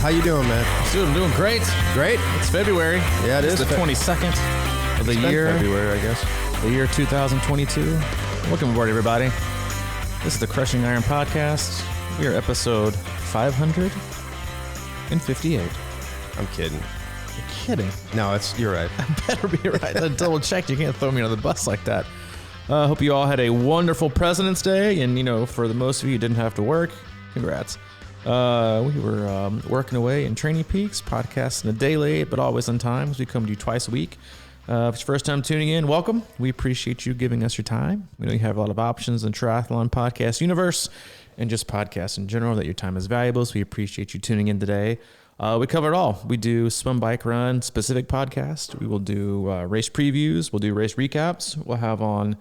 How you doing, man? Dude, I'm doing great. Great. It's February. Yeah, it is. It's the 22nd of the year. February, I guess. The year 2022. Welcome aboard, everybody. This is the Crushing Iron Podcast. We are episode 558. I'm kidding. You're kidding. No, you're right. I better be right. I double checked. You can't throw me on the bus like that. Hope you all had a wonderful President's Day. And, for the most of you didn't have to work. Congrats. We were working away in Training Peaks, podcasting a day late, but always on time as we come to you twice a week. If it's your first time tuning in, welcome. We appreciate you giving us your time. We know you have a lot of options in Triathlon podcast universe and just podcasts in general, that your time is valuable. So we appreciate you tuning in today. We cover it all. We do swim, bike, run specific podcast. We will do race previews. We'll do race recaps. We'll have on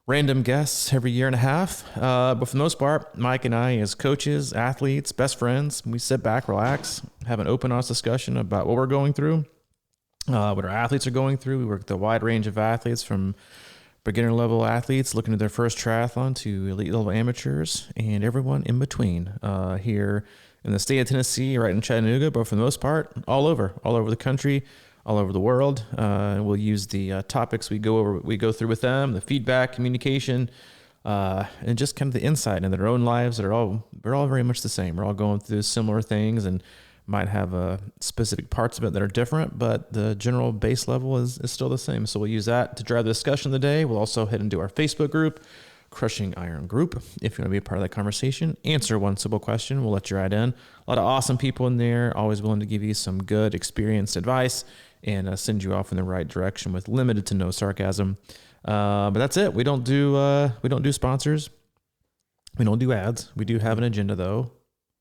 random guests every year and a half. But for the most part, Mike and I, as coaches, athletes, best friends, we sit back, relax, have an open, honest discussion about what we're going through, what our athletes are going through. We work with a wide range of athletes, from beginner level athletes looking at their first triathlon to elite level amateurs and everyone in between, here in the state of Tennessee, right in Chattanooga, but for the most part, all over the country, all over the world. We'll use the topics we go through with them, the feedback, communication, and just kind of the insight into their own lives that we're all very much the same. We're all going through similar things and might have specific parts of it that are different, but the general base level is still the same. So we'll use that to drive the discussion of the day. We'll also head into our Facebook group, Crushing Iron Group. If you want to be a part of that conversation, answer one simple question. We'll let you right in. A lot of awesome people in there, always willing to give you some good, experienced advice and send you off in the right direction with limited to no sarcasm. But that's it. We don't do sponsors. We don't do ads. We do have an agenda though,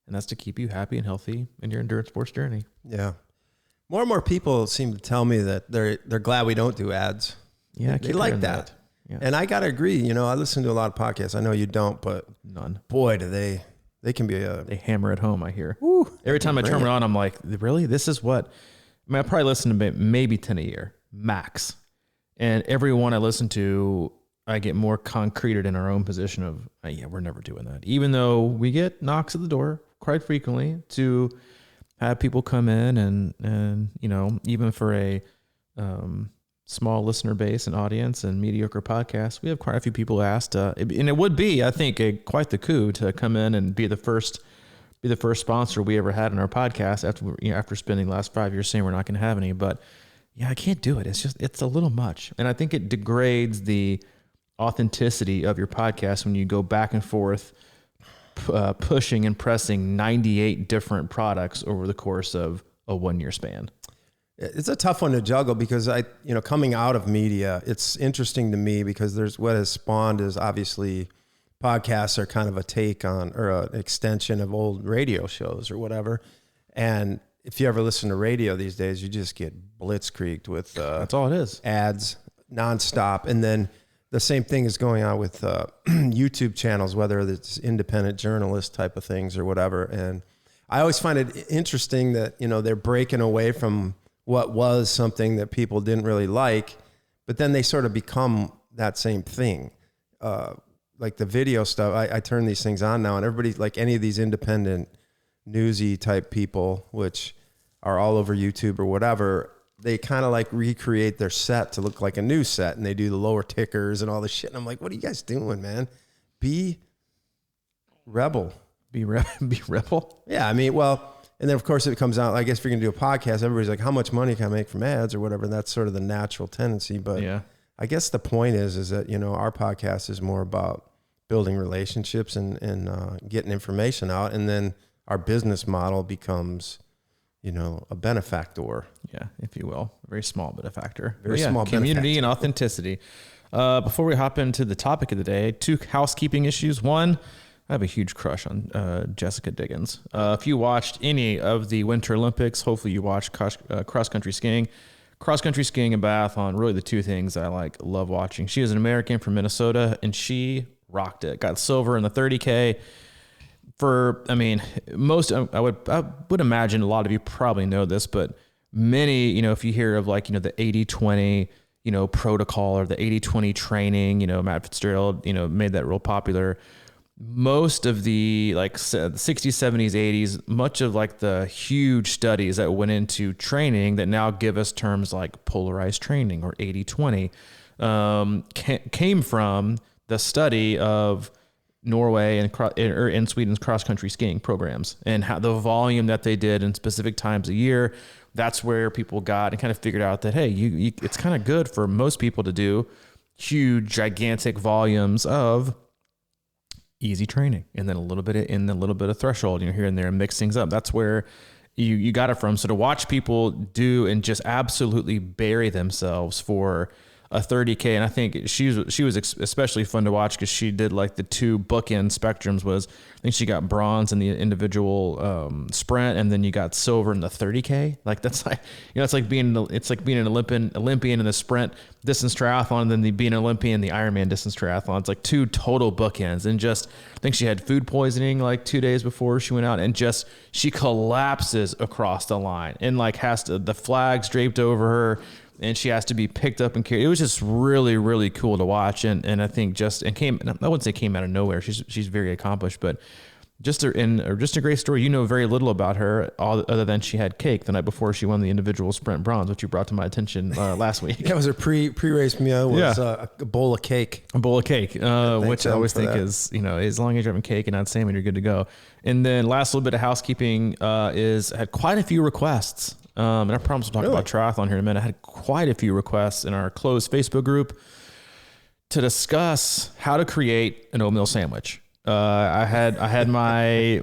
and that's to keep you happy and healthy in your endurance sports journey. Yeah. More and more people seem to tell me that they're glad we don't do ads. Yeah, they like that. Yeah. And I got to agree. I listen to a lot of podcasts. I know you don't, but none. Boy, do they can be they hammer it home, I hear. Woo, every time I turn it on, I'm like, really? This is what, I probably listen to maybe 10 a year, max. And every one I listen to, I get more concreted in our own position of, yeah, we're never doing that. Even though we get knocks at the door quite frequently to have people come in and even for a small listener base and audience and mediocre podcast, we have quite a few people asked, and it would be, I think, quite the coup to come in and be the first sponsor we ever had in our podcast after spending the last 5 years saying we're not going to have any. But yeah, I can't do it. It's a little much. And I think it degrades the authenticity of your podcast when you go back and forth, pushing and pressing 98 different products over the course of a 1 year span. It's a tough one to juggle because coming out of media, it's interesting to me because there's what has spawned is obviously podcasts are kind of a take on or an extension of old radio shows or whatever. And if you ever listen to radio these days, you just get blitzkrieged with that's all it is, ads nonstop. And then the same thing is going on with YouTube channels, whether it's independent journalist type of things or whatever. And I always find it interesting that they're breaking away from what was something that people didn't really like, but then they sort of become that same thing. Like the video stuff, I turn these things on now and everybody, like any of these independent newsy type people, which are all over YouTube or whatever, they kind of like recreate their set to look like a news set and they do the lower tickers and all this shit. And I'm like, what are you guys doing, man? Be rebel. Be rebel? Yeah, I mean, well... And then, of course, it comes out, I guess if you're going to do a podcast, everybody's like, how much money can I make from ads or whatever? And that's sort of the natural tendency. But yeah. I guess the point is that, our podcast is more about building relationships and getting information out. And then our business model becomes, a benefactor. Yeah, if you will. A very small benefactor. Very small community and authenticity. Before we hop into the topic of the day, 2 housekeeping issues. One, I have a huge crush on Jessica Diggins. If you watched any of the Winter Olympics, hopefully you watched cross-country skiing. Cross-country skiing and biathlon, really the 2 things I love watching. She is an American from Minnesota, and she rocked it. Got silver in the 30K. Most, I would imagine a lot of you probably know this, but many, if you hear of the 80-20, protocol or the 80-20 training, Matt Fitzgerald, made that real popular. most of the like 60s, 70s, 80s, much of like the huge studies that went into training that now give us terms like polarized training or 80-20 came from the study of Norway and Sweden's cross-country skiing programs and how the volume that they did in specific times a year. That's where people got and kind of figured out that, hey, it's kind of good for most people to do huge, gigantic volumes of easy training and then a little bit of threshold, here and there, and mix things up. That's where you got it from. So to watch people do and just absolutely bury themselves for a 30K. And I think she was especially fun to watch because she did like the two bookend spectrums. I think she got bronze in the individual sprint, and then you got silver in the 30K. Like that's like, it's like being an Olympian in the sprint distance triathlon, and then being an Olympian in the Ironman distance triathlon. It's like two total bookends. And just, I think she had food poisoning like 2 days before she went out, and just, she collapses across the line and like the flags draped over her, and she has to be picked up and carried. It was just really, really cool to watch. And I think I wouldn't say came out of nowhere. She's very accomplished, but just a great story. Very little about her other than she had cake the night before she won the individual sprint bronze, which you brought to my attention last week. That was her pre-race meal was a bowl of cake. A bowl of cake, which I always think is, as long as you're having cake and not salmon, you're good to go. And then last little bit of housekeeping had quite a few requests. And I promise we'll talk about triathlon here in a minute. I had quite a few requests in our closed Facebook group to discuss how to create an oatmeal sandwich. I had my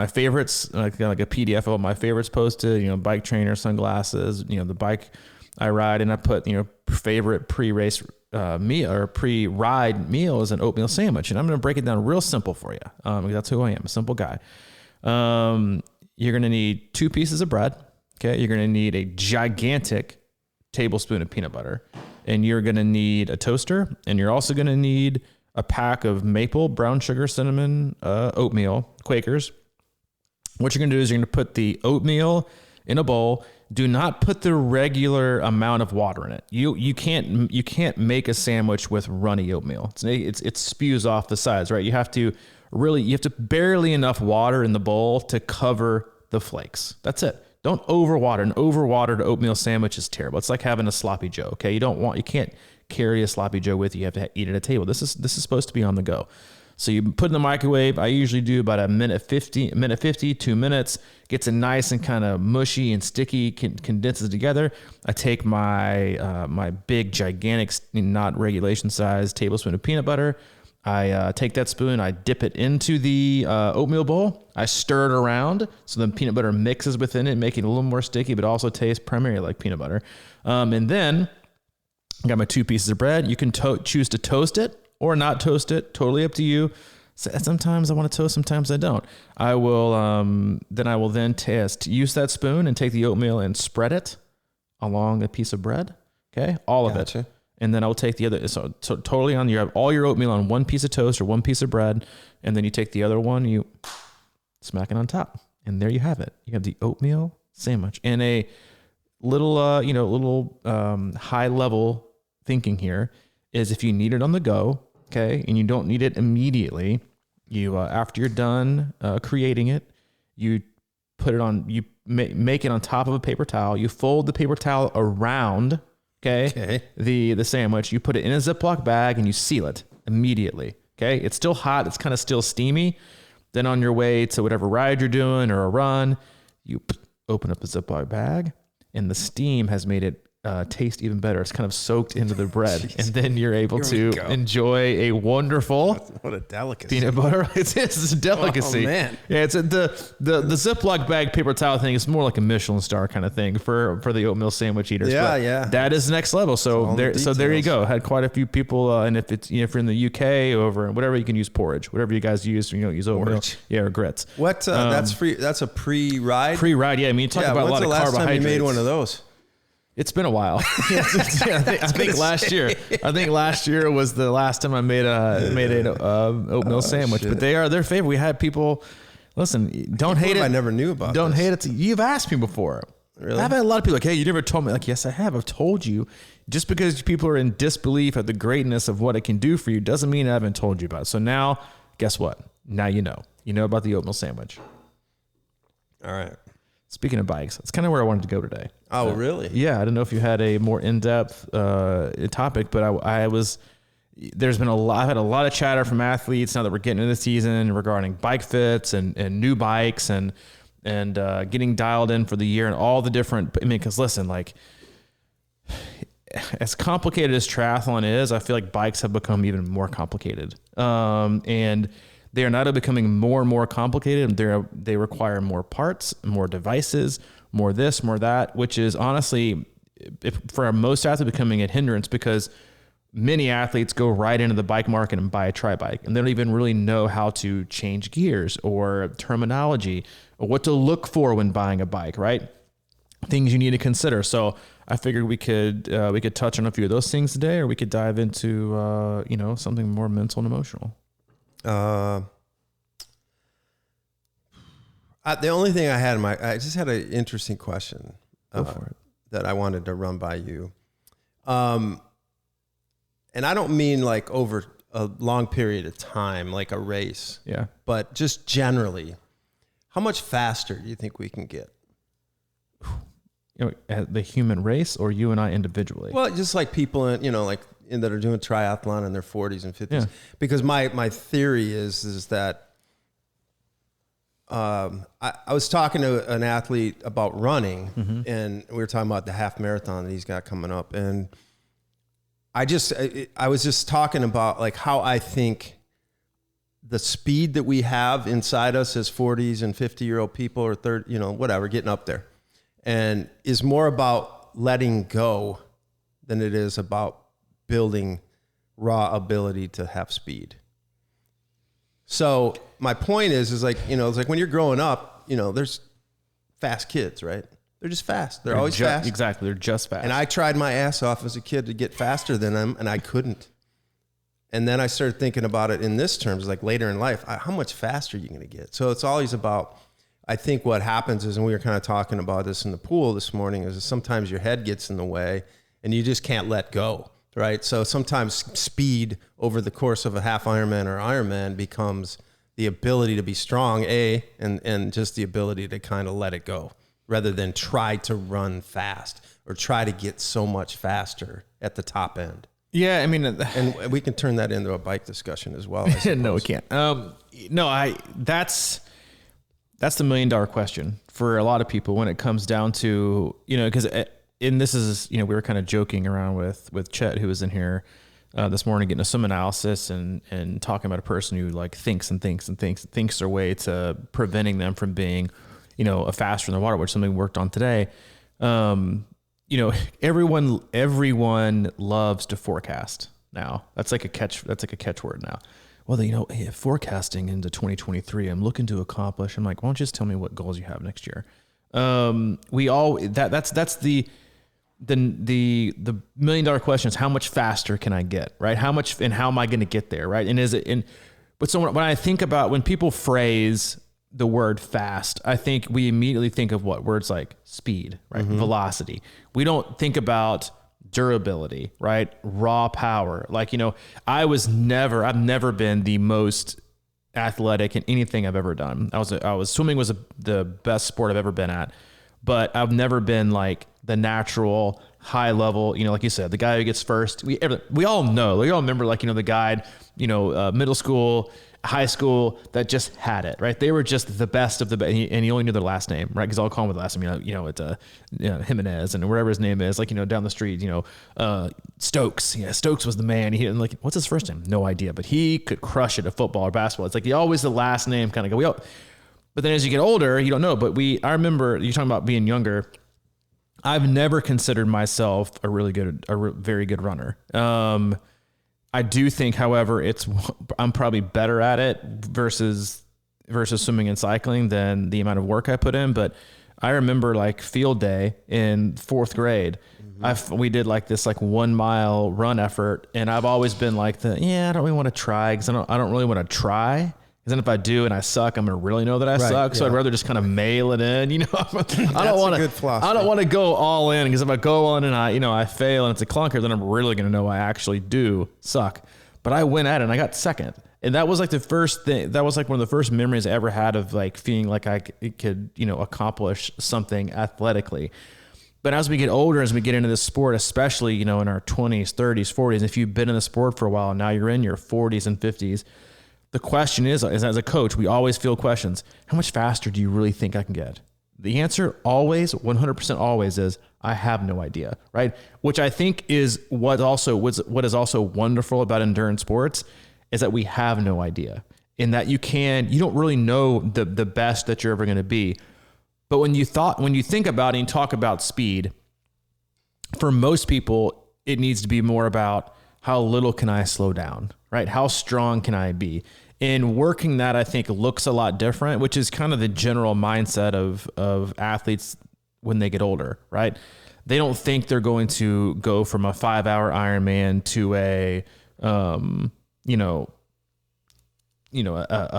favorites, like a PDF of my favorites posted, bike trainer, sunglasses, the bike I ride, and I put, favorite pre-race meal or pre-ride meal is an oatmeal sandwich. And I'm going to break it down real simple for you. Because that's who I am, a simple guy. You're going to need 2 pieces of bread. Okay, you're going to need a gigantic tablespoon of peanut butter, and you're going to need a toaster, and you're also going to need a pack of maple, brown sugar, cinnamon, oatmeal, Quakers. What you're going to do is you're going to put the oatmeal in a bowl. Do not put the regular amount of water in it. You can't make a sandwich with runny oatmeal. It spews off the sides, right? You have to barely enough water in the bowl to cover the flakes. That's it. Don't overwater. An overwatered oatmeal sandwich is terrible. It's like having a sloppy Joe. Okay, you can't carry a sloppy Joe with you. You have to eat at a table. This is supposed to be on the go. So you put it in the microwave. I usually do about a minute 50, 2 minutes. Gets it nice and kind of mushy and sticky. Condenses together. I take my my big gigantic, not regulation size tablespoon of peanut butter. I take that spoon, I dip it into the oatmeal bowl. I stir it around so the peanut butter mixes within it, making it a little more sticky, but also tastes primarily like peanut butter. And then I got my 2 pieces of bread. You can choose to toast it or not toast it. Totally up to you. So sometimes I want to toast, sometimes I don't. I will then use that spoon and take the oatmeal and spread it along a piece of bread. Okay, all of it. And then I'll take the other, so totally you have all your oatmeal on 1 piece of toast or 1 piece of bread. And then you take the other one, you smack it on top. And there you have it. You have the oatmeal sandwich. And a little, high level thinking here is if you need it on the go, okay, and you don't need it immediately, you, after you're done creating it, you put it on, you make it on top of a paper towel. You fold the paper towel around, okay. The sandwich, you put it in a Ziploc bag and you seal it immediately. Okay. It's still hot. It's kind of still steamy. Then on your way to whatever ride you're doing or a run, you open up the Ziploc bag and the steam has made it taste even better. It's kind of soaked into the bread. And then you're able to enjoy a wonderful what a delicacy peanut butter. It's a delicacy. Oh, man. Yeah, it's the Ziploc bag paper towel thing is more like a Michelin star kind of thing for the oatmeal sandwich eaters. Yeah, but that is next level. So there you go. Had quite a few people, and if it's if you're in the UK over whatever, you can use porridge. Whatever you guys use, use oatmeal. Yeah, or grits. What that's free. That's a pre-ride. Pre-ride. Yeah, I mean, you talk about a lot of carbohydrates. When's the last time you made one of those? It's been a while. I think last year. I think last year was the last time I made an oatmeal sandwich. Shit. But they're favorite. We had people. Listen, don't hate it. I never knew about. Don't hate it. You've asked me before. Really? I've had a lot of people like, hey, you never told me. Like, yes, I have. I've told you. Just because people are in disbelief at the greatness of what it can do for you doesn't mean I haven't told you about it. So now guess what? Now you know about the oatmeal sandwich. All right. Speaking of bikes, that's kind of where I wanted to go today. Oh, really? Yeah. I don't know if you had a more in-depth topic, but I've had a lot of chatter from athletes now that we're getting into the season regarding bike fits and new bikes and getting dialed in for the year and all the different, because listen, like as complicated as triathlon is, I feel like bikes have become even more complicated. And they are not becoming more and more complicated. They require more parts, more devices, more this, more that, which is honestly, for most athletes, becoming a hindrance because many athletes go right into the bike market and buy a tri-bike, and they don't even really know how to change gears or terminology or what to look for when buying a bike, right? Things you need to consider. So I figured we could touch on a few of those things today, or we could dive into something more mental and emotional. The only thing I had I just had an interesting question that I wanted to run by you. And I don't mean like over a long period of time, like a race. Yeah. But just generally, how much faster do you think we can get? The human race, or you and I individually? Well, just like people that are doing triathlon in their 40s and 50s. Yeah. Because my theory is that I was talking to an athlete about running, mm-hmm. and we were talking about the half marathon that he's got coming up, and I was just talking about like how I think the speed that we have inside us as 40s and 50-year-old people, or 30, whatever, getting up there, and is more about letting go than it is about building raw ability to have speed. So my point is like, it's like when you're growing up, there's fast kids, right? They're just fast. They're always fast. Exactly. They're just fast. And I tried my ass off as a kid to get faster than them, and I couldn't. And then I started thinking about it in this terms, like later in life, how much faster are you going to get? So it's always about, I think what happens is, and we were kind of talking about this in the pool this morning, is sometimes your head gets in the way and you just can't let go, right? So sometimes speed over the course of a half Ironman or Ironman becomes the ability to be strong, and just the ability to kind of let it go, rather than try to run fast or try to get so much faster at the top end. Yeah, I mean, and we can turn that into a bike discussion as well. No, we can't. That's the $1 million question for a lot of people when it comes down to, because this is, we were kind of joking around with Chet, who was in here this morning, getting a swim analysis and talking about a person who like thinks their way to preventing them from being, faster in the water, which is something we worked on today. Everyone loves to forecast now. That's like a catchword now. Well, forecasting into 2023, I'm looking to accomplish. I'm like, why don't you just tell me what goals you have next year? That's the $1 million question is, how much faster can I get, right? How much, and how am I going to get there, right? And but so when I think about, when people phrase the word fast, I think we immediately think of what words like speed, right? Mm-hmm. Velocity. We don't think about durability, right? Raw power. Like, I've never been the most athletic in anything I've ever done. Swimming was the best sport I've ever been at, but I've never been like the natural high level, like you said, the guy who gets first. We all know, we all remember, like, the guy, middle school, high school, that just had it, right? They were just the best of the best, and he only knew their last name, right? Because I'll call him with the last name, Jimenez, and whatever his name is, like, down the street, Stokes. Yeah, Stokes was the man. And like, what's his first name? No idea, but he could crush it at football or basketball. It's like always the last name kind of go. But then as you get older, you don't know. But I remember you talking about being younger. I've never considered myself a very good runner. I do think, however, I'm probably better at it versus swimming and cycling than the amount of work I put in. But I remember like field day in 4th grade, mm-hmm. We did like this 1 mile run effort, and I've always been like I don't really want to try, because I don't really want to try. Because then if I do and I suck, I'm going to really know that I suck. Yeah. So I'd rather just kind of mail it in. I don't want to go all in, because if I go on and I fail and it's a clunker, then I'm really going to know I actually do suck. But I went at it and I got second. And that was like the first thing, that was like one of the first memories I ever had of like feeling like I could, you know, accomplish something athletically. But as we get older, as we get into this sport, especially, you know, in our 20s, 30s, 40s, if you've been in the sport for a while and now you're in your 40s and 50s, the question is as a coach, we always field questions. How much faster do you really think I can get? The answer always, 100% always is, I have no idea, right? Which I think is what is also wonderful about endurance sports is that we have no idea, in that you don't really know the best that you're ever going to be. But when you think about it and talk about speed, for most people, it needs to be more about how little can I slow down, right? How strong can I be? And working that, I think, looks a lot different, which is kind of the general mindset of athletes when they get older, right? They don't think they're going to go from a 5-hour Ironman to a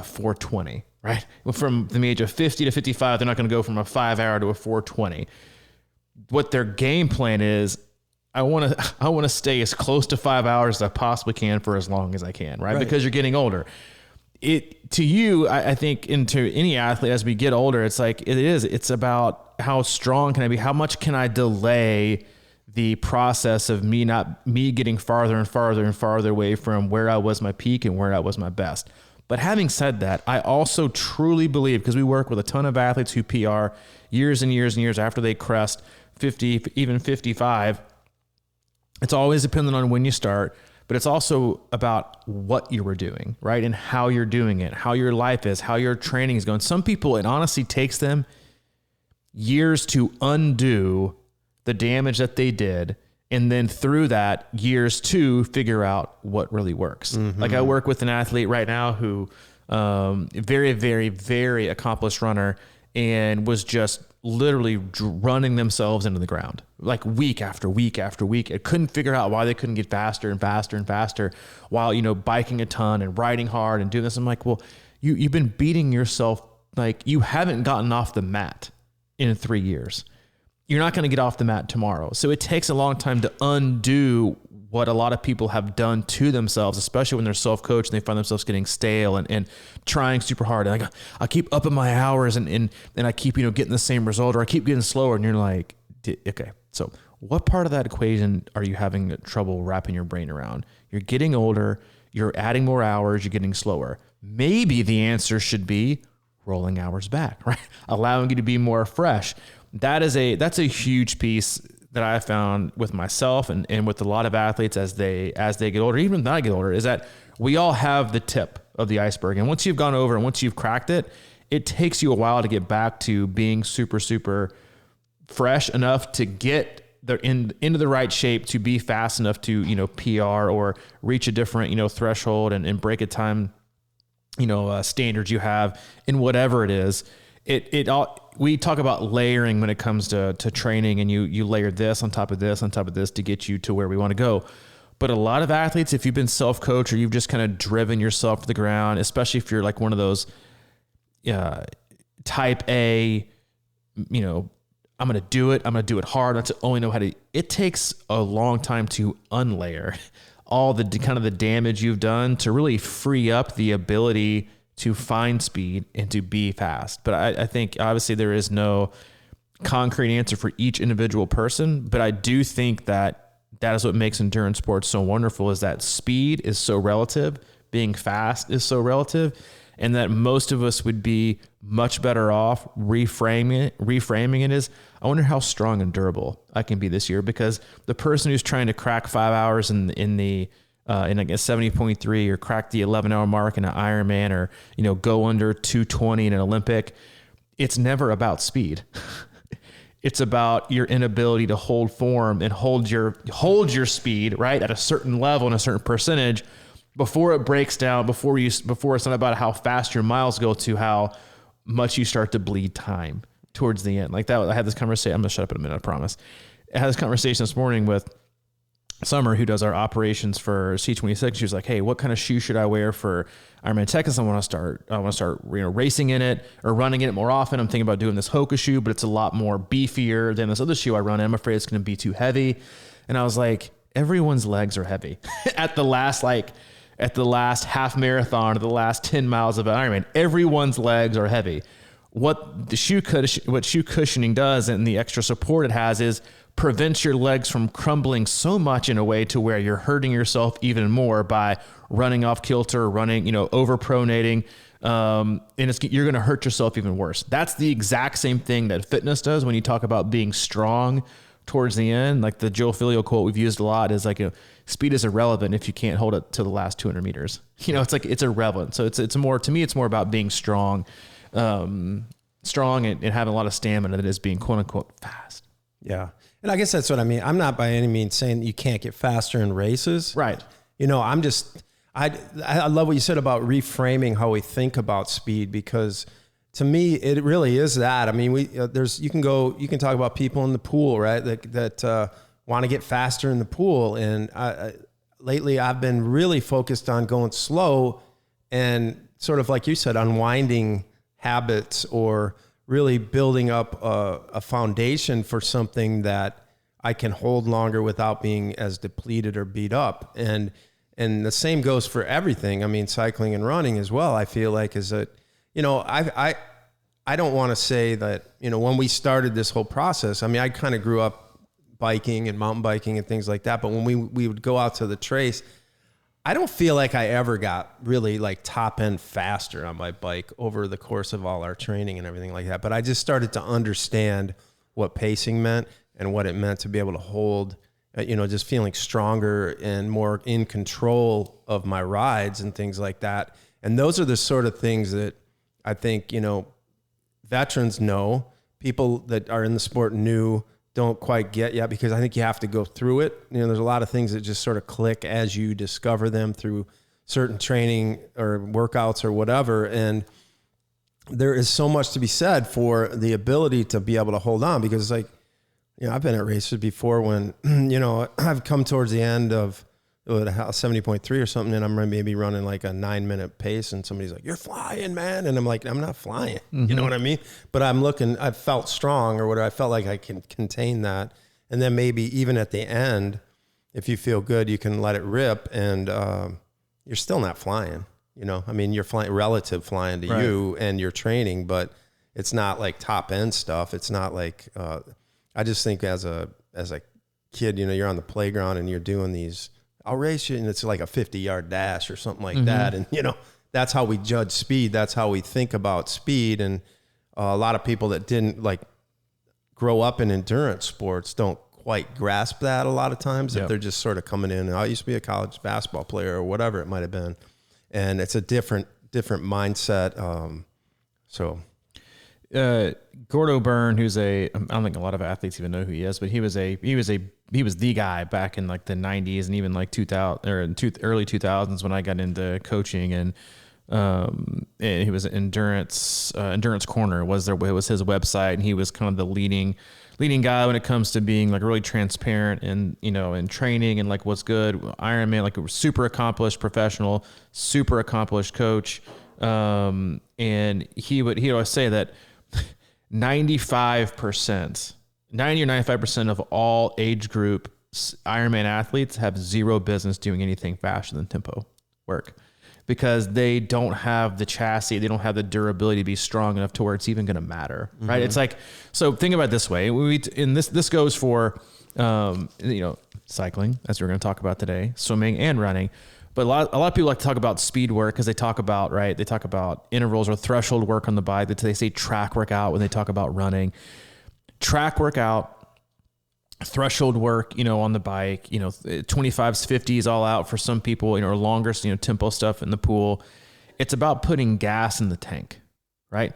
420, right? From the age of 50 to 55, they're not going to go from a 5-hour to a 420. What their game plan is, I want to stay as close to 5 hours as I possibly can for as long as I can, right? Because you're getting older. To you, I think, into any athlete, as we get older, it's like, it's about how strong can I be? How much can I delay the process of me getting farther and farther and farther away from where I was my peak and where I was my best. But having said that, I also truly believe, because we work with a ton of athletes who PR years and years and years after they crest 50, even 55, it's always dependent on when you start, but it's also about what you were doing, right? And how you're doing it, how your life is, how your training is going. Some people, it honestly takes them years to undo the damage that they did. And then through that, years to figure out what really works. Mm-hmm. Like I work with an athlete right now who, very, very, very accomplished runner, and was just literally running themselves into the ground, like week after week after week. It couldn't figure out why they couldn't get faster and faster and faster while, you know, biking a ton and riding hard and doing this. I'm like, well, you've been beating yourself. Like, you haven't gotten off the mat in 3 years. You're not going to get off the mat tomorrow. So it takes a long time to undo what a lot of people have done to themselves, especially when they're self-coached and they find themselves getting stale and trying super hard. And I keep upping my hours and I keep, you know, getting the same result, or I keep getting slower. And you're like, okay, so what part of that equation are you having trouble wrapping your brain around? You're getting older, you're adding more hours, you're getting slower. Maybe the answer should be rolling hours back, right? Allowing you to be more fresh. That's a huge piece that I found with myself and with a lot of athletes as they get older, even when I get older, is that we all have the tip of the iceberg. And once you've gone over and once you've cracked it, it takes you a while to get back to being super, super fresh enough to get into the right shape, to be fast enough to, you know, PR or reach a different, you know, threshold and break a time, you know, standards you have in whatever it is. We talk about layering when it comes to training, and you layer this on top of this on top of this to get you to where we want to go. But a lot of athletes, if you've been self-coached or you've just kind of driven yourself to the ground, especially if you're like one of those type A, you know, I'm going to do it hard. That's only know how to. It takes a long time to unlayer all the kind of the damage you've done to really free up the ability to find speed and to be fast. But I think obviously there is no concrete answer for each individual person, but I do think that is what makes endurance sports so wonderful, is that speed is so relative, being fast is so relative, and that most of us would be much better off reframing it as, I wonder how strong and durable I can be this year, because the person who's trying to crack 5 hours in like a 70.3 or crack the 11-hour mark in an Ironman, or, you know, go under 220 in an Olympic, it's never about speed. It's about your inability to hold form and hold your speed, right, at a certain level and a certain percentage before it breaks down, before it's not about how fast your miles go to how much you start to bleed time towards the end. Like that, I had this conversation. I'm going to shut up in a minute, I promise. I had this conversation this morning with Summer, who does our operations for C26. She was like, hey, what kind of shoe should I wear for Ironman Texas? I want to start, you know, racing in it or running in it more often. I'm thinking about doing this Hoka shoe, but it's a lot more beefier than this other shoe I run in. I'm afraid it's going to be too heavy. And I was like, everyone's legs are heavy at the last, like, at the last half marathon or the last 10 miles of an Ironman. Everyone's legs are heavy. What shoe cushioning does and the extra support it has is prevents your legs from crumbling so much in a way to where you're hurting yourself even more by running off kilter, running, over pronating. And you're going to hurt yourself even worse. That's the exact same thing that fitness does when you talk about being strong towards the end. Like the Joe Filio quote we've used a lot is like, speed is irrelevant if you can't hold it to the last 200 meters. It's irrelevant. So it's more, to me, it's more about being strong, and having a lot of stamina than it is being quote unquote fast. Yeah. And I guess that's what I mean. I'm not by any means saying that you can't get faster in races. Right. I love what you said about reframing how we think about speed, because to me, it really is that. I mean, you can talk about people in the pool, right? That want to get faster in the pool. And lately I've been really focused on going slow and sort of, like you said, unwinding habits or really building up a foundation for something that I can hold longer without being as depleted or beat up. And the same goes for everything. I mean, cycling and running as well, I feel like is that, I don't want to say that, when we started this whole process, I mean, I kind of grew up biking and mountain biking and things like that. But when we would go out to the trace, I don't feel like I ever got really like top end faster on my bike over the course of all our training and everything like that. But I just started to understand what pacing meant and what it meant to be able to hold, just feeling stronger and more in control of my rides and things like that. And those are the sort of things that I think, veterans know, people that are in the sport new don't quite get yet, because I think you have to go through it. There's a lot of things that just sort of click as you discover them through certain training or workouts or whatever. And there is so much to be said for the ability to be able to hold on, because like, I've been at races before when, I've come towards the end of 70.3 or something, and I'm maybe running like a 9-minute pace, and somebody's like, "You're flying, man." And I'm like, "I'm not flying." Mm-hmm. You know what I mean? But I felt strong or whatever. I felt like I can contain that. And then maybe even at the end, if you feel good, you can let it rip, and you're still not flying. I mean, you're flying flying to you and your training, but it's not like top end stuff. It's not like, I just think as a kid, you're on the playground and you're doing these, I'll race you, and it's like a 50-yard dash or something like that. And, that's how we judge speed. That's how we think about speed. And a lot of people that didn't like grow up in endurance sports don't quite grasp that a lot of times. Yep. If they're just sort of coming in, I used to be a college basketball player or whatever it might've been. And it's a different mindset. Gordo Byrne, who's I don't think a lot of athletes even know who he is, but he was the guy back in like the 90s and even like 2000 or early 2000s when I got into coaching, and he was Endurance Corner was his website, and he was kind of the leading guy when it comes to being like really transparent and in training and like what's good. Ironman, like a super accomplished professional, super accomplished coach, and he would always say that 90 or 95% of all age group Ironman athletes have zero business doing anything faster than tempo work, because they don't have the chassis, they don't have the durability to be strong enough to where it's even going to matter, right? Mm-hmm. It's like, so think about it this way. This goes for, cycling, as we're going to talk about today, swimming and running. But a lot of people like to talk about speed work because they talk about intervals or threshold work on the bike. They say track workout when they talk about running. Track workout, threshold work, on the bike, 25s, 50s all out for some people, or longer, tempo stuff in the pool. It's about putting gas in the tank, right?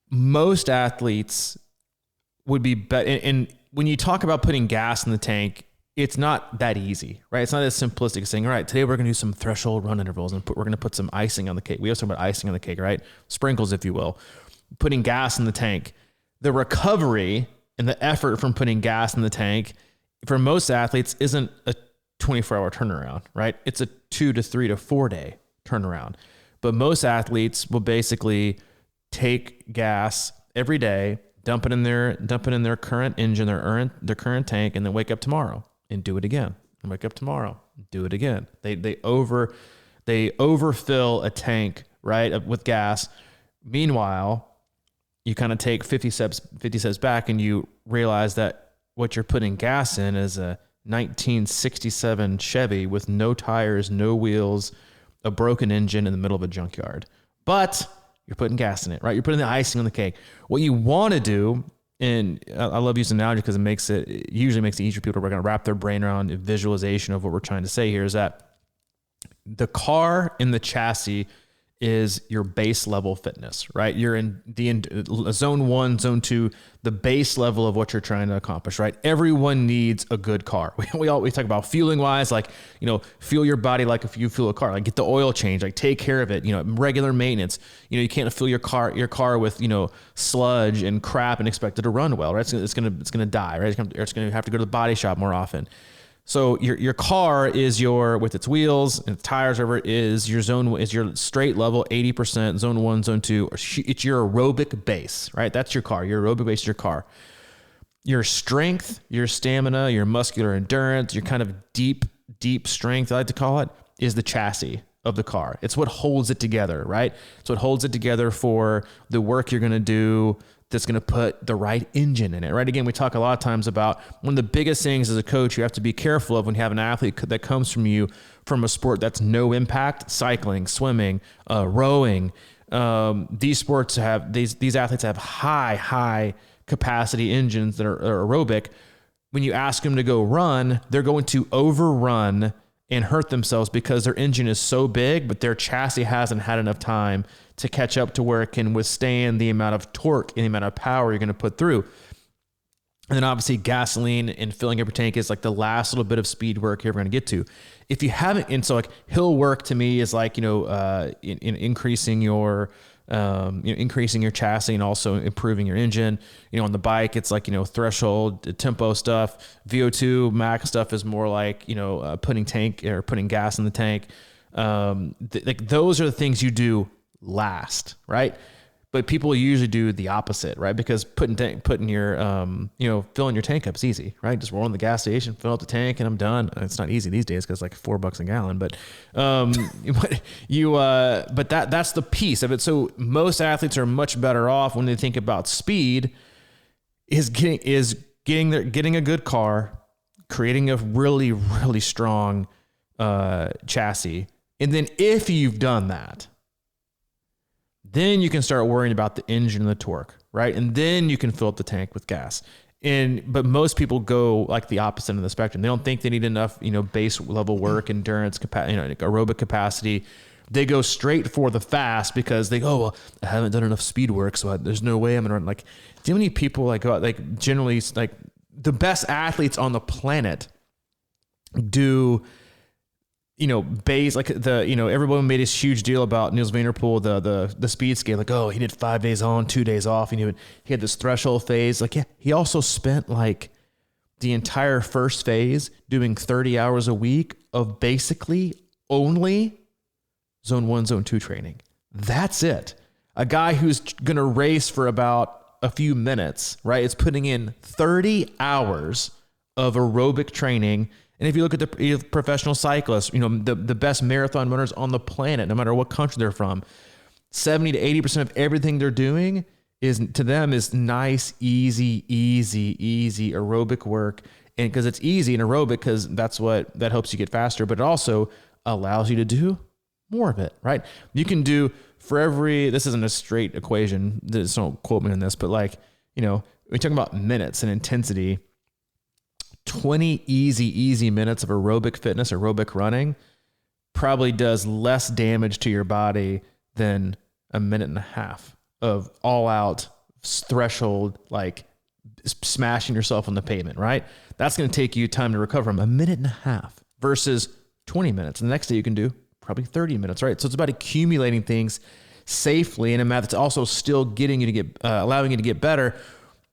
Most athletes would be better. And when you talk about putting gas in the tank, it's not that easy, right? It's not as simplistic as saying, all right, today we're going to do some threshold run intervals and we're going to put some icing on the cake. We also talk about icing on the cake, right? Sprinkles, if you will. Putting gas in the tank. The recovery and the effort from putting gas in the tank for most athletes isn't a 24-hour turnaround, right? It's a 2 to 3 to 4 day turnaround. But most athletes will basically take gas every day, dump it in their current engine, their current tank, and then wake up tomorrow and do it again. And wake up tomorrow, do it again. They They overfill a tank, right, with gas. Meanwhile, you kind of take 50 steps back and you realize that what you're putting gas in is a 1967 Chevy with no tires, no wheels, a broken engine in the middle of a junkyard. But you're putting gas in it, right? You're putting the icing on the cake. What you want to do, and I love using analogy because it usually makes it easier for people to wrap their brain around a visualization of what we're trying to say here, is that the car in the chassis is your base level fitness, right? You're in zone 1, zone 2, the base level of what you're trying to accomplish, right? Everyone needs a good car. We talk about fueling wise, like, fuel your body like if you fuel a car, like get the oil change, like take care of it, regular maintenance. You can't fill your car with, sludge and crap and expect it to run well, right? It's going to die, right? It's going to have to go to the body shop more often. So your car is with its wheels and its tires, whatever, is your straight level 80%, zone 1, zone 2. It's your aerobic base, right? That's your car. Your aerobic base is your car. Your strength, your stamina, your muscular endurance, your kind of deep strength, I like to call it, is the chassis of the car. It's what holds it together, right? It's what holds it together for the work you're going to do, that's going to put the right engine in it, right? Again, we talk a lot of times about one of the biggest things as a coach you have to be careful of when you have an athlete that comes from a sport that's no impact: cycling, swimming, rowing. These sports have these athletes have high capacity engines that are aerobic. When you ask them to go run, they're going to overrun and hurt themselves because their engine is so big, but their chassis hasn't had enough time to catch up to where it can withstand the amount of torque and the amount of power you're going to put through. And then obviously gasoline and filling up your tank is like the last little bit of speed work you're ever going to get to. If you haven't, and so like hill work to me is like, in increasing your chassis and also improving your engine. On the bike, it's like, threshold, tempo stuff. V02 Max stuff is more like, putting gas in the tank. Like those are the things you do last, right? But people usually do the opposite, right? Because filling your tank up is easy, right? Just roll in the gas station, fill up the tank, and I'm done. It's not easy these days because it's like $4 a gallon, but that's the piece of it. So most athletes are much better off when they think about speed is getting a good car, creating a really, really strong chassis. And then if you've done that, then you can start worrying about the engine and the torque, right? And then you can fill up the tank with gas. But most people go like the opposite end of the spectrum. They don't think they need enough, base level work, endurance, aerobic capacity. They go straight for the fast because they go, well, I haven't done enough speed work, so there's no way I'm gonna run. Like, do many people like go out, like generally like the best athletes on the planet do, base, like everyone made this huge deal about Niels Vanderpool, the speed scale, like, oh, he did 5 days on, 2 days off, and he had this threshold phase. Like, yeah, he also spent like the entire first phase doing 30 hours a week of basically only zone 1, zone 2 training. That's it. A guy who's gonna race for about a few minutes, right? It's putting in 30 hours of aerobic training. And if you look at the professional cyclists, the best marathon runners on the planet, no matter what country they're from, 70 to 80% of everything they're doing is nice, easy aerobic work. And because it's easy and aerobic, because that helps you get faster, but it also allows you to do more of it, right? You can do this isn't a straight equation, don't quote me on this, but like, we're talking about minutes and intensity. 20 easy minutes of aerobic fitness, aerobic running probably does less damage to your body than a minute and a half of all out threshold, like smashing yourself on the pavement, right? That's going to take you time to recover from a minute and a half versus 20 minutes. And the next day you can do probably 30 minutes, right? So it's about accumulating things safely in a math that's also still getting you to allowing you to get better.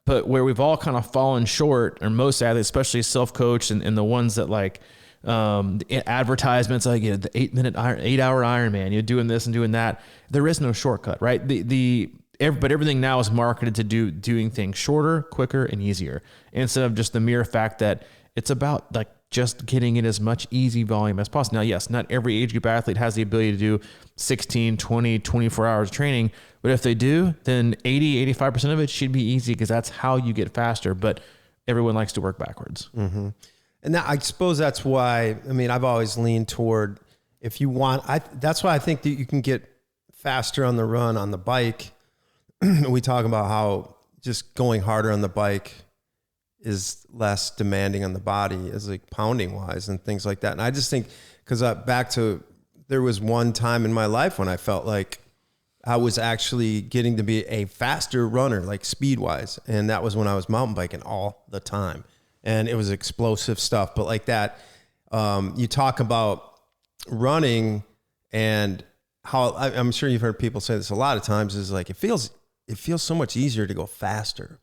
But where we've all kind of fallen short, or most athletes, especially self-coached and the ones that like advertisements, like the 8-hour Ironman, you're doing this and doing that. There is no shortcut, right? But everything now is marketed to doing things shorter, quicker, and easier, instead of just the mere fact that it's about like just getting in as much easy volume as possible. Now, yes, not every age group athlete has the ability to do 16, 20, 24 hours of training, but if they do, then 85% of it should be easy because that's how you get faster, but everyone likes to work backwards. Mm-hmm. And I suppose that's why, I mean, I've always leaned toward, if you want, that's why I think that you can get faster on the run on the bike. We talk about how just going harder on the bike is less demanding on the body, as like pounding wise and things like that. And I just think, because back to, there was one time in my life when I felt like I was actually getting to be a faster runner, like speed wise. And that was when I was mountain biking all the time. And it was explosive stuff. But like that, you talk about running and how, I'm sure you've heard people say this a lot of times, is like, it feels so much easier to go faster,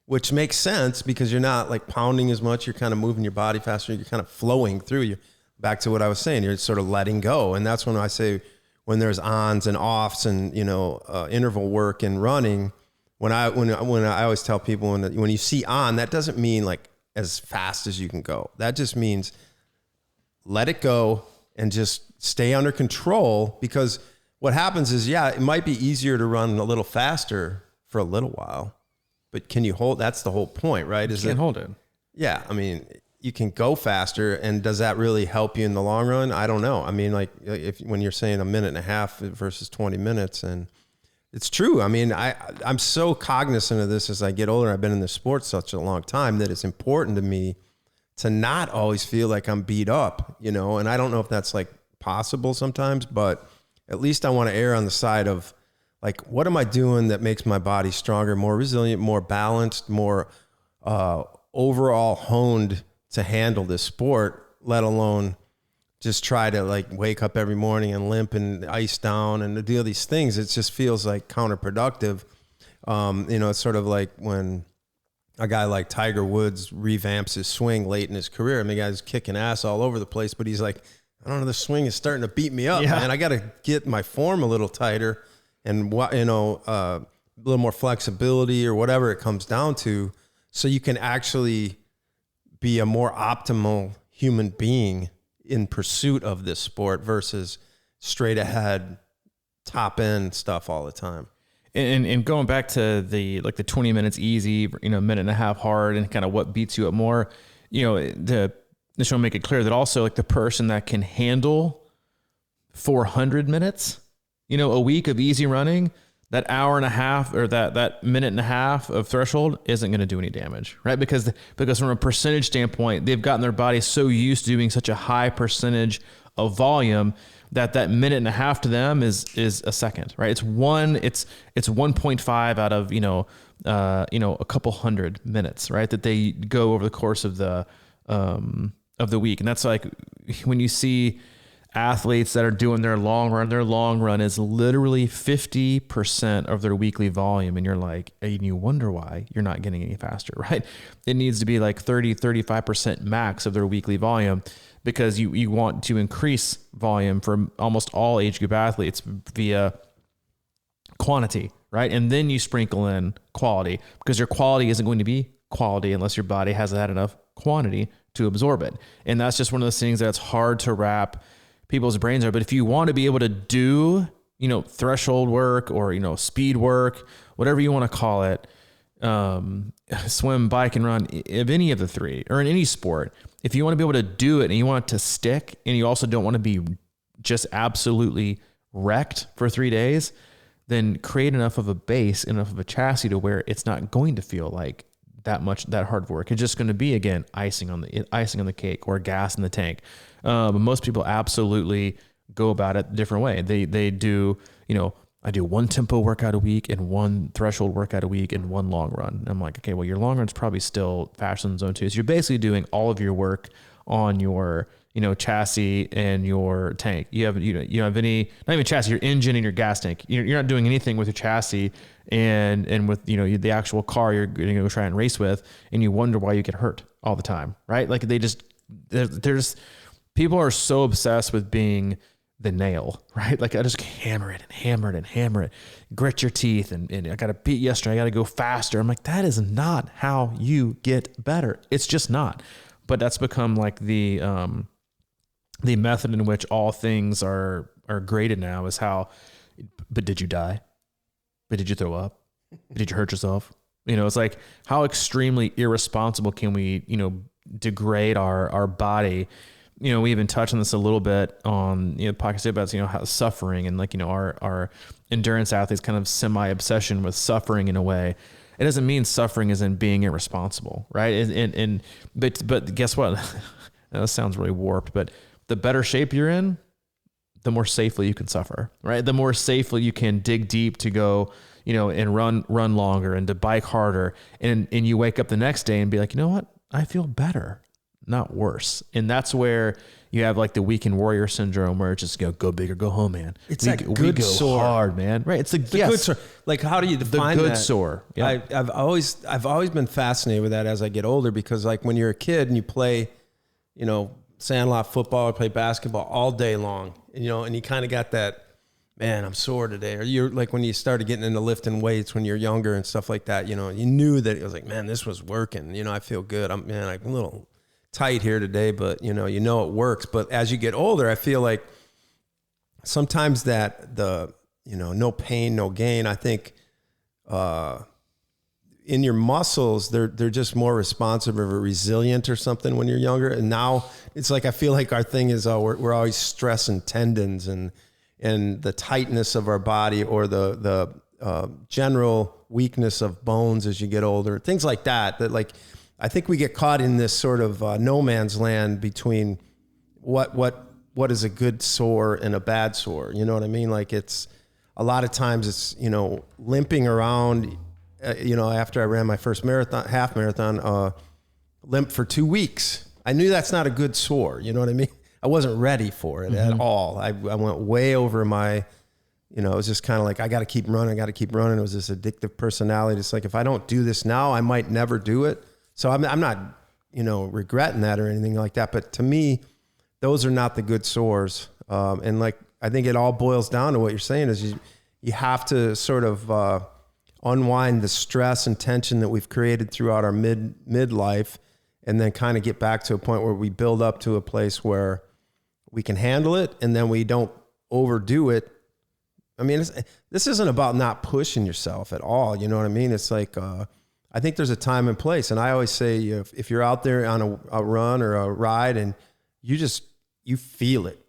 which makes sense because you're not like pounding as much. You're kind of moving your body faster. You're kind of flowing through you. Back to what I was saying, you're sort of letting go. And that's when I say, when there's ons and offs and, interval work and running, when I always tell people when you see on, that doesn't mean like as fast as you can go. That just means let it go and just stay under control, because what happens is, it might be easier to run a little faster for a little while, but can you hold? That's the whole point, right? You can't hold it. Yeah. I mean, you can go faster, and does that really help you in the long run? I don't know. I mean, like when you're saying a minute and a half versus 20 minutes, and it's true. I mean, I'm so cognizant of this as I get older. I've been in this sport such a long time that it's important to me to not always feel like I'm beat up, and I don't know if that's like possible sometimes, but at least I want to err on the side of like, what am I doing that makes my body stronger, more resilient, more balanced, more overall honed to handle this sport, let alone just try to like wake up every morning and limp and ice down and to do all these things. It just feels like counterproductive. It's sort of like when a guy like Tiger Woods revamps his swing late in his career. I mean, the guy's kicking ass all over the place, but he's like, I don't know, the swing is starting to beat me up, man. I got to get my form a little tighter and a little more flexibility or whatever it comes down to, so you can actually be a more optimal human being in pursuit of this sport versus straight ahead, top end stuff all the time. And going back to the 20 minutes easy, minute and a half hard, and kind of what beats you up more, this will make it clear that also like the person that can handle 400 minutes, a week of easy running, that hour and a half or that minute and a half of threshold isn't going to do any damage, right? Because from a percentage standpoint, they've gotten their body so used to doing such a high percentage of volume that minute and a half to them is a second, right? It's 1.5 out of, a couple hundred minutes, right? That they go over the course of the week. And that's like when you see athletes that are doing their long run is literally 50% of their weekly volume. And you're like, and you wonder why you're not getting any faster, right? It needs to be like 35% max of their weekly volume, because you want to increase volume for almost all age group athletes via quantity, right? And then you sprinkle in quality, because your quality isn't going to be quality unless your body hasn't had enough quantity to absorb it. And that's just one of those things that's hard to wrap people's brains are. But if you want to be able to do, threshold work or, speed work, whatever you want to call it, swim, bike, and run, of any of the three, or in any sport, if you want to be able to do it and you want it to stick, and you also don't want to be just absolutely wrecked for 3 days, then create enough of a base, enough of a chassis to where it's not going to feel like that hard work. It's just going to be, again, icing on the cake or gas in the tank. But most people absolutely go about it a different way. They do, I do one tempo workout a week and one threshold workout a week and one long run. And I'm like, okay, well, your long run's probably still faster than zone 2. So you're basically doing all of your work on your, chassis and your tank. You have any, not even chassis, your engine and your gas tank. You're not doing anything with your chassis and with, the actual car you're going to go try and race with. And you wonder why you get hurt all the time, right? Like there's people are so obsessed with being the nail, right? Like I just hammer it and hammer it and hammer it, grit your teeth and I got to beat yesterday. I got to go faster. I'm like, that is not how you get better. It's just not. but that's become like the method in which all things are graded now is how, but did you die? But did you throw up? Did you hurt yourself? It's like, how extremely irresponsible can we, degrade our body? We even touched on this a little bit on, podcast about, how suffering and like, our endurance athletes kind of semi-obsession with suffering in a way. It doesn't mean suffering isn't being irresponsible, right? But guess what? That sounds really warped, but the better shape you're in, the more safely you can suffer, right? The more safely you can dig deep to go, and run longer and to bike harder. And you wake up the next day and be like, you know what? I feel better, not worse. And that's where you have like the weekend warrior syndrome, where it's just go big or go home, man. It's that good sore, hard, man. Right? It's a good sore. Like, how do you define the good that? Sore? Yeah. I've always been fascinated with that as I get older, because like when you're a kid and you play, sandlot football or play basketball all day long, and you kind of got that, man, I'm sore today. Or you're like, when you started getting into lifting weights when you're younger and stuff like that, you knew that it was like, man, this was working. I feel good. I'm a little tight here today, but it works. But as you get older, I feel like sometimes that no pain, no gain, I think, in your muscles, they're just more responsive or resilient or something when you're younger. And now it's like, I feel like our thing is, we're always stressing tendons and the tightness of our body, or the general weakness of bones as you get older, things like that. That like, I think we get caught in this sort of no man's land between what is a good sore and a bad sore. You know what I mean? Like, it's a lot of times it's, limping around. After I ran my first half marathon, limp for 2 weeks. I knew that's not a good sore. You know what I mean? I wasn't ready for it at all. I went way over my, it was just kind of like, I got to keep running. It was this addictive personality. It's like, if I don't do this now, I might never do it. So I'm not, regretting that or anything like that. But to me, those are not the good sores. And like, I think it all boils down to what you're saying is you have to sort of, unwind the stress and tension that we've created throughout our midlife, and then kind of get back to a point where we build up to a place where we can handle it, and then we don't overdo it. I mean, this isn't about not pushing yourself at all. You know what I mean? It's like, I think there's a time and place. And I always say, if you're out there on a run or a ride and you feel it,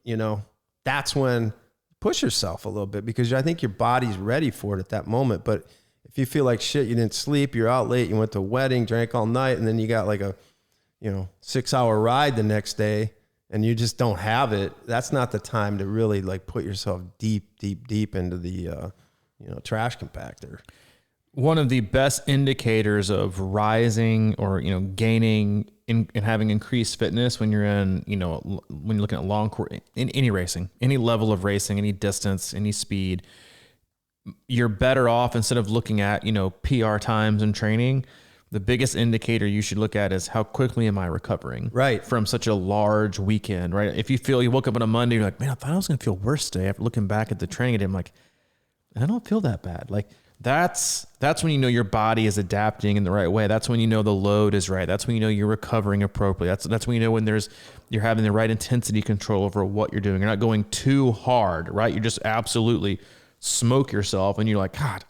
that's when push yourself a little bit, because I think your body's ready for it at that moment. But if you feel like shit, you didn't sleep, you're out late, you went to a wedding, drank all night, and then you got like a 6-hour ride the next day, and you just don't have it, that's not the time to really like put yourself deep into the trash compactor. One of the best indicators of rising or gaining and having increased fitness when you're in when you're looking at long course in any racing, any level of racing, any distance, any speed, you're better off, instead of looking at PR times and training. The biggest indicator you should look at is, how quickly am I recovering? Right. From such a large weekend, right? If you feel you woke up on a Monday, you're like, man, I thought I was going to feel worse today. After looking back at the training day, I'm like, I don't feel that bad. Like, that's when your body is adapting in the right way. That's when the load is right. That's when you're recovering appropriately. That's when when you're having the right intensity control over what you're doing. You're not going too hard, right? You're just absolutely smoke yourself, and you're like, God,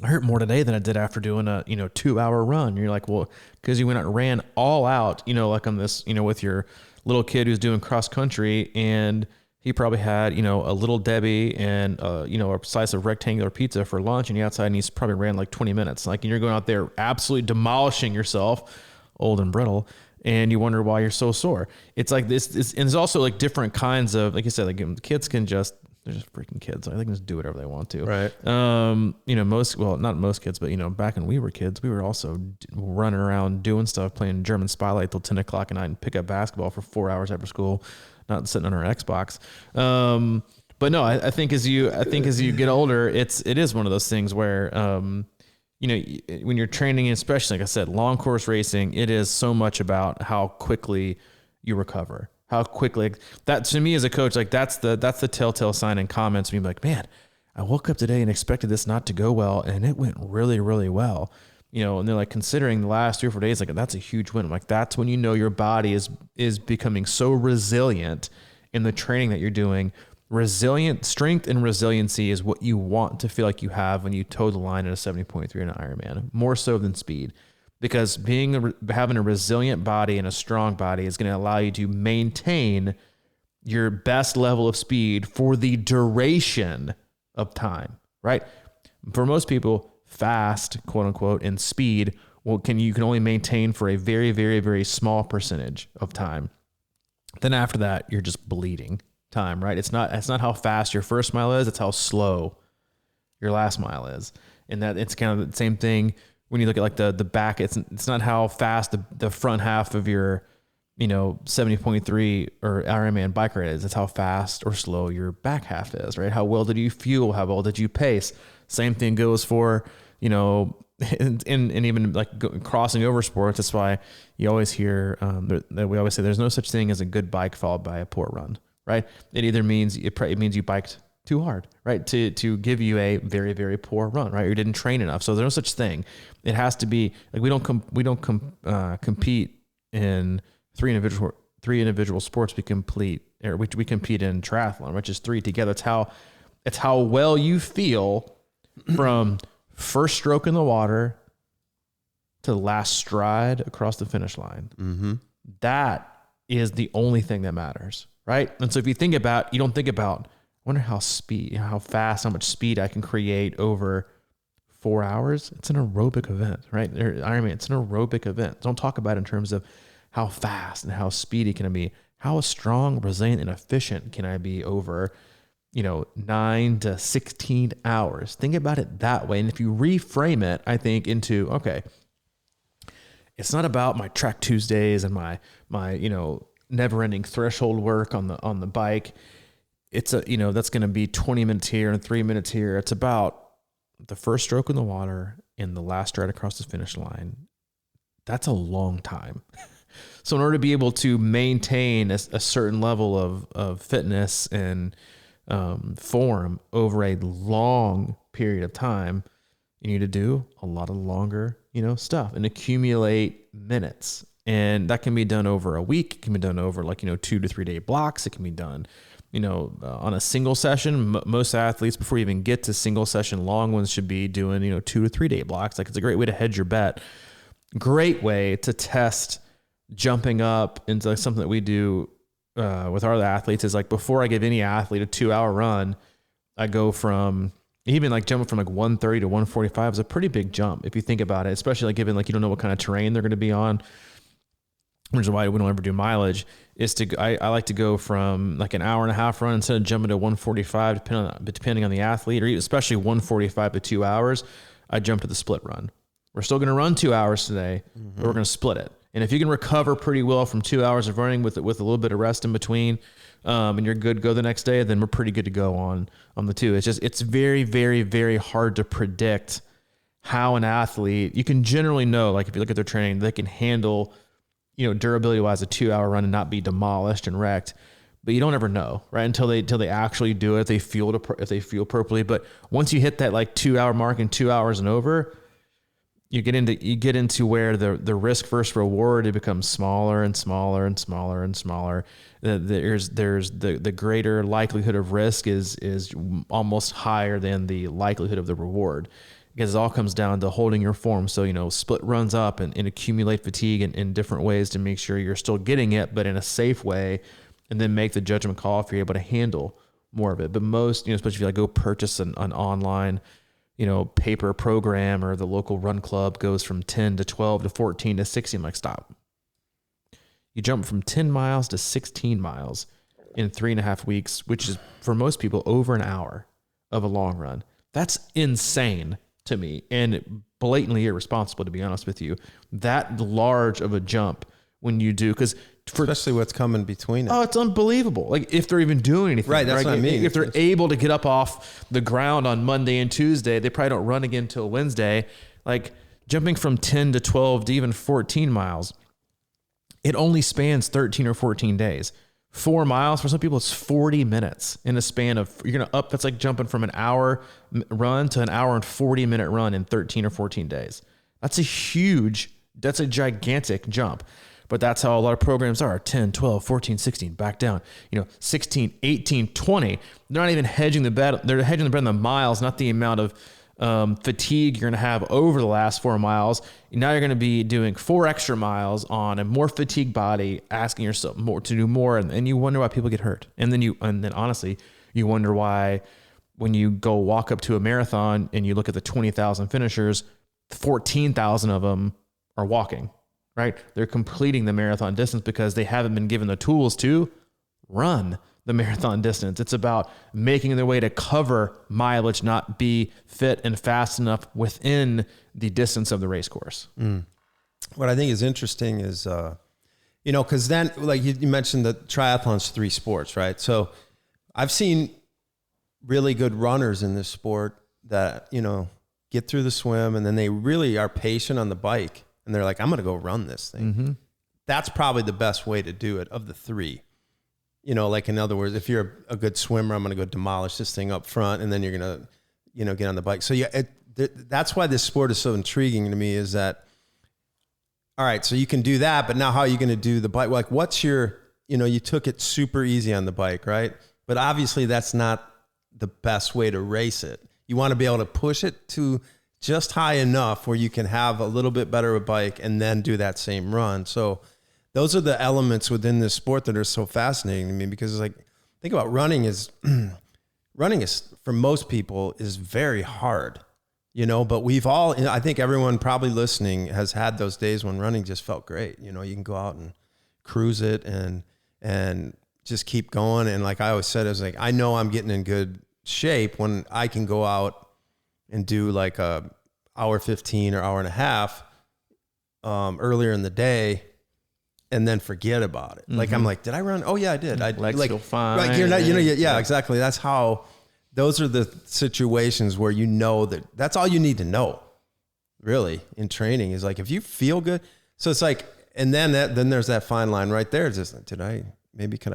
I hurt more today than I did after doing a 2-hour run. And you're like, well, because you went out and ran all out, like on this, with your little kid who's doing cross country, and he probably had a Little Debbie and a slice of rectangular pizza for lunch, and you're outside, and he's probably ran like 20 minutes, like, and you're going out there absolutely demolishing yourself, old and brittle, and you wonder why you're so sore. It's like this, and there's also like different kinds of, like you said, like kids can just, they're just freaking kids. They can just do whatever they want to. Right. Not most kids, but back when we were kids, we were also running around doing stuff, playing German Spotlight till 10 o'clock at night and pick up basketball for 4 hours after school, not sitting on our Xbox. But no, I think as you get older, it is one of those things where, when you're training, especially, like I said, long course racing, it is so much about how quickly you recover. How quickly that, to me as a coach, like that's the telltale sign in comments. Me like, man, I woke up today and expected this not to go well, and it went really, really well. and they're like considering the last 3 or 4 days, like that's a huge win. I'm like, that's when your body is becoming so resilient in the training that you're doing. Resilient strength and resiliency is what you want to feel like you have when you toe the line at a 70.3 in an Ironman, more so than speed, because having a resilient body and a strong body is going to allow you to maintain your best level of speed for the duration of time, right? For most people, fast, quote unquote, and speed, you can only maintain for a very, very, very small percentage of time. Then after that, you're just bleeding time, right? It's not how fast your first mile is, it's how slow your last mile is. And that it's kind of the same thing when you look at like the back. It's not how fast the front half of your 70.3 or Ironman bike ride is. It's how fast or slow your back half is, right? How well did you fuel? How well did you pace? Same thing goes for, and even like crossing over sports. That's why you always hear that we always say there's no such thing as a good bike followed by a poor run, right? It either means it means you biked too hard, right? To give you a very, very poor run, right? Or you didn't train enough. So there's no such thing. It has to be like we don't compete in three individual sports. We compete in triathlon, which is 3 together. It's how well you feel from first stroke in the water to the last stride across the finish line. Mm-hmm. That is the only thing that matters, right? And so if you don't think about, I wonder how fast, how much speed I can create over 4 hours. It's an aerobic event, right? Ironman, it's an aerobic event. Don't talk about it in terms of how fast and how speedy can I be. How strong, resilient, and efficient can I be over 9 to 16 hours. Think about it that way. And if you reframe it, I think into, okay, it's not about my track Tuesdays and my never ending threshold work on the bike. It's that's going to be 20 minutes here and 3 minutes here. It's about the first stroke in the water and the last stride across the finish line. That's a long time. So in order to be able to maintain a certain level of fitness and form over a long period of time, you need to do a lot of longer, stuff and accumulate minutes. And that can be done over a week. It can be done over 2 to 3 day blocks. It can be done, on a single session. Most athletes, before you even get to single session long ones, should be doing, 2 to 3 day blocks. Like, it's a great way to hedge your bet. Great way to test jumping up into something that we do with our athletes is like, before I give any athlete a 2-hour run, I go from even like jumping from like 130 to 145 is a pretty big jump if you think about it, especially like given like you don't know what kind of terrain they're going to be on, which is why we don't ever do mileage. I like to go from like an hour and a half run instead of jumping to 145, depending on the athlete, or especially 145 to 2 hours. I jump to the split run. We're still going to run 2 hours today, but we're going to split it. And if you can recover pretty well from 2 hours of running with a little bit of rest in between, and you're good to go the next day, then we're pretty good to go on the 2. It's very, very, very hard to predict how an athlete, you can generally know, like if you look at their training, they can handle, durability wise, a 2-hour run and not be demolished and wrecked. But you don't ever know, right? Until they actually do it, if they feel appropriately. But once you hit that like 2-hour mark in 2 hours and over, you get into where the risk versus reward, it becomes smaller and smaller and smaller and smaller. There's the greater likelihood of risk is almost higher than the likelihood of the reward, because it all comes down to holding your form. So, split runs up and accumulate fatigue in different ways to make sure you're still getting it, but in a safe way, and then make the judgment call if you're able to handle more of it. But most, especially if you go purchase an online, paper program, or the local run club goes from 10 to 12 to 14 to 16. I'm like, stop. You jump from 10 miles to 16 miles in 3.5 weeks, which is for most people over an hour of a long run. That's insane to me and blatantly irresponsible, to be honest with you. That large of a jump when you do, because especially what's coming between it. Oh, it's unbelievable. Like, if they're even doing anything. Right, that's what I mean. If they're able to get up off the ground on Monday and Tuesday, they probably don't run again until Wednesday. Like, jumping from 10 to 12 to even 14 miles, it only spans 13 or 14 days. 4 miles, for some people, it's 40 minutes in a span of, you're going to up, that's like jumping from an hour run to an hour and 40 minute run in 13 or 14 days. That's a gigantic jump. But that's how a lot of programs are 10, 12, 14, 16, back down, 16, 18, 20. They're not even hedging the bet. They're hedging the bet on the miles, not the amount of fatigue you're going to have over the last 4 miles. Now you're going to be doing 4 extra miles on a more fatigued body, asking yourself more to do more. And you wonder why people get hurt. And then honestly, you wonder why when you go walk up to a marathon and you look at the 20,000 finishers, 14,000 of them are walking, right? They're completing the marathon distance because they haven't been given the tools to run the marathon distance. It's about making their way to cover mileage, not be fit and fast enough within the distance of the race course. What I think is interesting is, because then, like you mentioned, the triathlon's 3 sports, right? So I've seen really good runners in this sport that, get through the swim and then they really are patient on the bike and they're like, I'm going to go run this thing. Mm-hmm. That's probably the best way to do it of the 3. Like in other words, if you're a good swimmer, I'm going to go demolish this thing up front and then you're going to, get on the bike. So yeah, that's why this sport is so intriguing to me is that, all right, so you can do that, but now how are you going to do the bike? Like what's your, you took it super easy on the bike, right? But obviously that's not the best way to race it. You want to be able to push it to just high enough where you can have a little bit better of a bike and then do that same run. So those are the elements within this sport that are so fascinating to me because it's like, think about running is for most people is very hard, but we've all, I think everyone probably listening has had those days when running just felt great. You can go out and cruise it and just keep going. And like I always said, I was like, I know I'm getting in good shape when I can go out and do like a hour 15 or hour and a half earlier in the day and then forget about it. Mm-hmm. Like I'm like, did I run? Oh yeah, I did. I legs feel fine. Like you're not, yeah, exactly. That's how. Those are the situations where that's all you need to know, really, in training is like if you feel good. So it's like, and then there's that fine line right there. It's just could I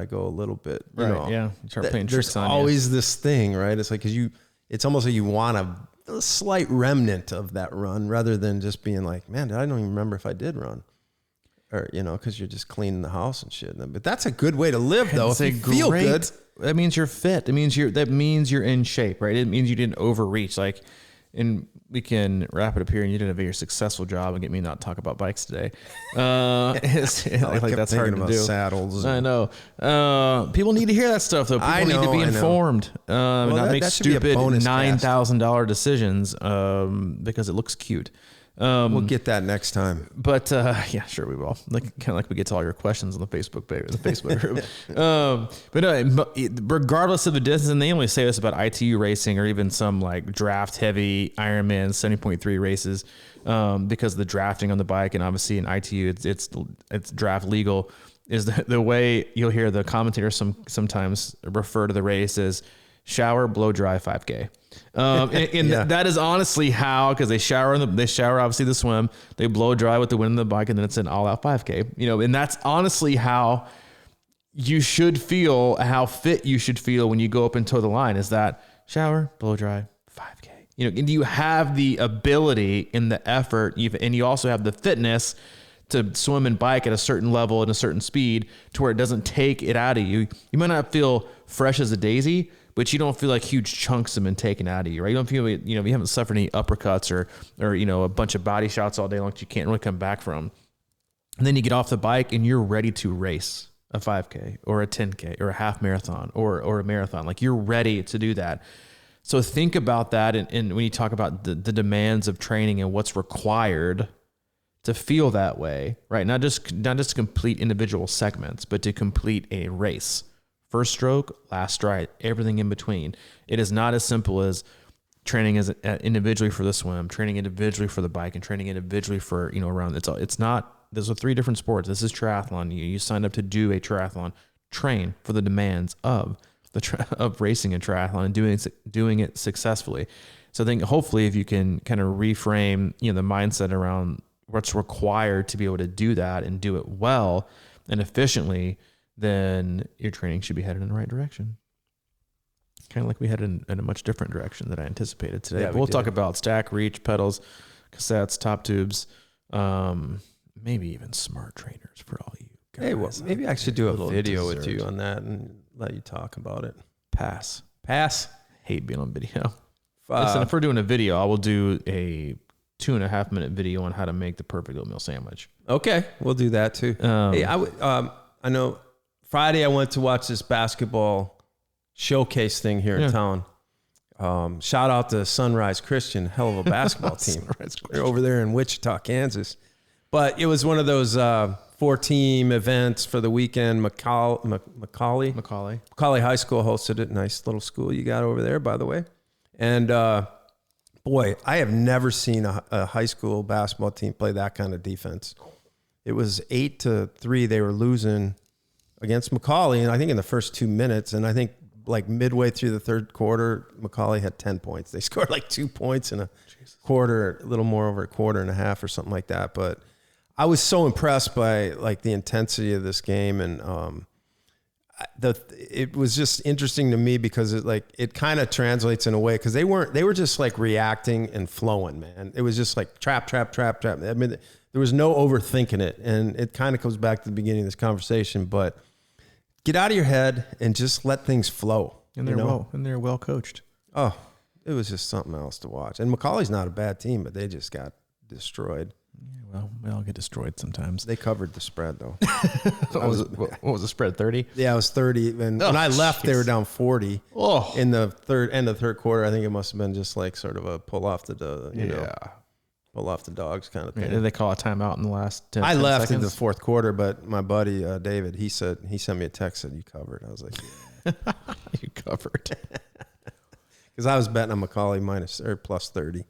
go a little bit? Right. Yeah. You start playing tricks on you. There's always this thing, right? It's like because it's almost like you want a slight remnant of that run rather than just being like, man, I don't even remember if I did run. Or, because you're just cleaning the house and shit. But that's a good way to live, though. If you feel good. That means you're fit. That means you're in shape, right? It means you didn't overreach. And we can wrap it up here. And you did a very successful job and get me not to talk about bikes today. That's hard to do. Saddles. I know. People need to hear that stuff, though. People need to be informed. Not make stupid $9,000 decisions because it looks cute. We'll get that next time. But yeah, sure we will. Kind of like we get to all your questions on the Facebook page, the Facebook group. But no, regardless of the distance, and they only say this about ITU racing or even some like draft heavy Ironman 70.3 races because of the drafting on the bike, and obviously in ITU it's draft legal. Is the way you'll hear the commentators sometimes refer to the race as shower, blow dry, 5K. That is honestly how, because they shower obviously the swim, they blow dry with the wind in the bike, and then it's an all out 5K, and that's honestly how you should feel, how fit you should feel when you go up and toe the line is that shower, blow dry, 5K, and you have the ability and the effort, and you also have the fitness to swim and bike at a certain level and a certain speed to where it doesn't take it out of you. You might not feel fresh as a daisy, but you don't feel like huge chunks have been taken out of you, right? You don't feel, you haven't suffered any uppercuts or a bunch of body shots all day long that you can't really come back from. And then you get off the bike and you're ready to race a 5K or a 10K or a half marathon or a marathon. Like you're ready to do that. So think about that. And when you talk about the demands of training and what's required to feel that way, right? Not just to complete individual segments, but to complete a race. First stroke, last stride, everything in between. It is not as simple as training as individually for the swim, training individually for the bike, and training individually for around. It's not. Those are 3 different sports. This is triathlon. You signed up to do a triathlon. Train for the demands of of racing a triathlon and doing it successfully. So I think hopefully if you can kind of reframe the mindset around what's required to be able to do that and do it well and efficiently, then your training should be headed in the right direction. Kind of like we headed in a much different direction than I anticipated today. Yeah, but we'll talk about stack, reach, pedals, cassettes, top tubes, maybe even smart trainers for all you guys. Hey, well, maybe I should do a video dessert. with you on that and let you talk about it. Pass. Hate being on video. Listen, if we're doing a video, I will do a 2.5 minute video on how to make the perfect oatmeal sandwich. Okay, we'll do that too. Hey, I know Friday I went to watch this basketball showcase thing here in town. Shout out to Sunrise Christian, hell of a basketball team. They're over there in Wichita, Kansas. But it was one of those 4-team events for the weekend. Macaulay High School hosted it. Nice little school you got over there, by the way. And boy, I have never seen a high school basketball team play that kind of defense. It was 8-3. They were losing against Macaulay, and I think in the first 2 minutes, and I think like midway through the third quarter, Macaulay had 10 points. They scored like 2 points in a quarter, a little more over a quarter and a half or something like that. But I was so impressed by like the intensity of this game, and it was just interesting to me because it kind of translates in a way, because they were just like reacting and flowing, man. It was just like trap. I mean, there was no overthinking it, and it kind of comes back to the beginning of this conversation. But get out of your head and just let things flow. And they're well coached. Oh, it was just something else to watch. And Macaulay's not a bad team, but they just got destroyed. Yeah, well, we all get destroyed sometimes. They covered the spread though. What was the spread? 30? Yeah, it was 30. And when I left, they were down 40. Oh, in the end of the third quarter. I think it must have been just like sort of a pull off the dogs kind of thing. Did they call a timeout in the last 10 I left seconds? in the fourth quarter, but my buddy David, he sent me a text, said you covered. I was like, yeah. You covered. Because I was betting on Macaulay plus 30.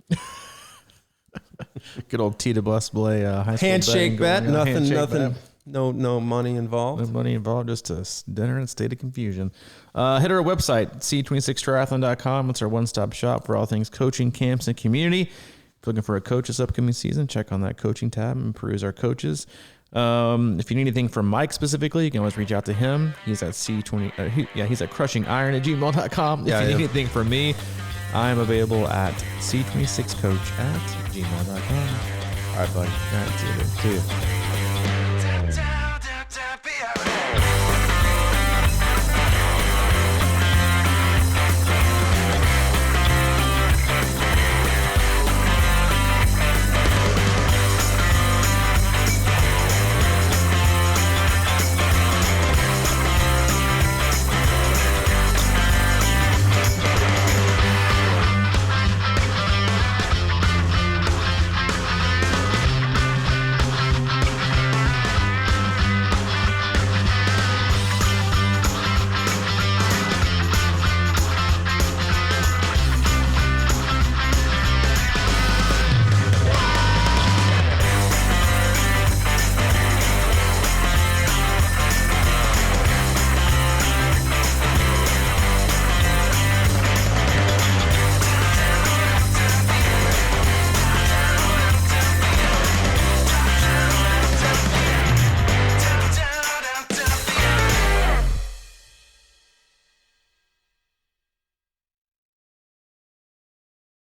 Good old T to Bless Blay high school handshake bet, nothing, bet. no money involved. No money involved, just a dinner and state of confusion. Hit our website, c26triathlon.com. It's our one-stop shop for all things coaching, camps, and community. If you're looking for a coach this upcoming season, check on that coaching tab and peruse our coaches. If you need anything from Mike specifically, you can always reach out to him. He's at he's at crushingiron@gmail.com. If you need anything from me, I'm available at c26coach@gmail.com. All right, buddy. All right, see you.